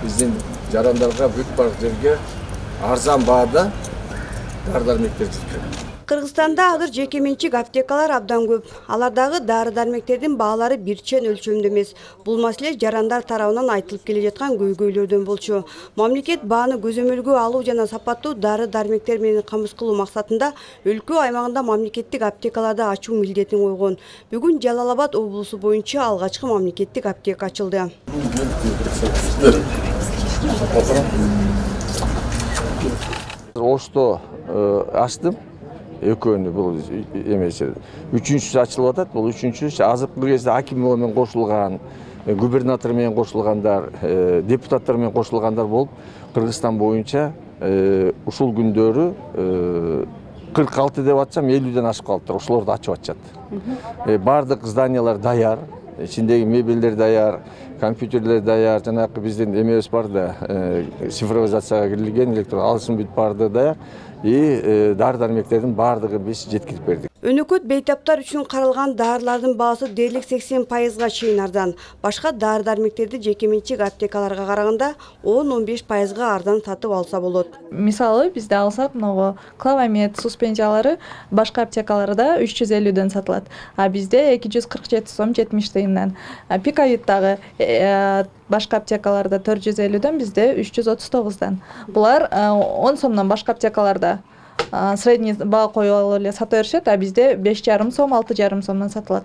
биздин жарандарга бүт бар жерге арзан баада дары-дармектер жеткирет. Кыргызстанда азыр жекеменчик аптекалар абдан көп. Алардагы дары-дармектердин баалары бирчен өлчөмдө эмес. Бул маселе жарандар тарабынан айтылып келе жаткан көйгөйлөрдөн болчу. Мамлекет бааны көзөмөлгө алуу жана сапаттуу дары-дармектер менен камсыз кылуу максатында өлкө аймагында мамлекеттик аптекаларды ачуу милдетин койгон. Бүгүн Жалал Абад облусу боюнча алгачкы мамлекеттик аптека ачылды. Ошто ачтым. Экөөнү бул эмесе. Үчүнчүсү ачылып атат. Бул үчүнчүсү азыркы кезде аким менен кошулган, губернатор менен кошулгандар, депутаттар менен кошулгандар болуп, Кыргызстан боюнча ушул күндөрү 46 деп атсам 50ден ашып калыптыр. Ошолорду ачып атышат. Бардык зданиялар даяр, ичиндеги мебелдер даяр, компьютерлер даяр, жанагы биздин эмебиз бар да, цифровизацияга кирилген электр алышым бүт барды даяр. Дары-дармектердин бардыгы биз жеткирип бердик. Өнөкөт бейтаптар үчүн каралган дарылардын баасы дээрлик 80%га чейин арзан. Башка дары-дармектерди жекеменчик аптекаларга караганда 10-15%га арзан сатып алса болот. Мисалы бизде алсак, могу клавамид суспензиялары башка аптекаларда 350ден сатылат, а бизде 247 сом 70 тыйындан. Пиковид дагы башка аптекаларда 450ден, бизде 339дан. Булар 10 сомдон башка аптекаларда средний баа коюп эле сата беришет, а бизде 5,5 сом, 6,5 сомдон сатылат.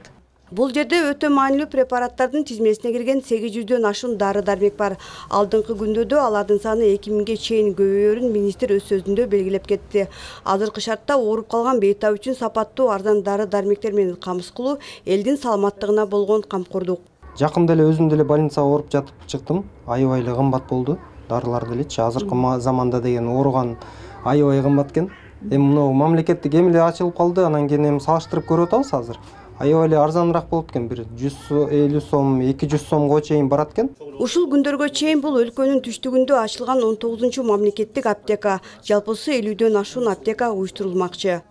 Бул жерде өтө маанилүү препараттардын тизмесине кирген 800дөн ашуун дары-дармек бар. Алдыңкы күндөрдө алардын саны 2000ге чейин көбөйөрүн министр өз сөзүндө белгилеп кетти. Азыркы шартта ооруп калган бейтап үчүн сапаттуу арзан дары-дармектер менен камсыз кылуу элдин саламаттыгына болгон камкордук. Жакында эле өзүм деле больницага ооруп жатып чыктым. Аябай эле кымбат болду. Дарылар делечи азыркы заманда деген ооруган аябай кымбат экен. Эми мына мамлекеттик эмне ачылып калды, анан кийин эми салыштырып көрүп атабыз азыр. Аябай эле арзаныраак болуп экен, бир 150 сом, 200 сомго чейин барат экен. Ушул күндөргө чейин бул өлкөнүн түштүгүндө ачылган 19-мамлекеттик аптека, жалпысы 50дөн ашуун аптека уюштурулмакчы.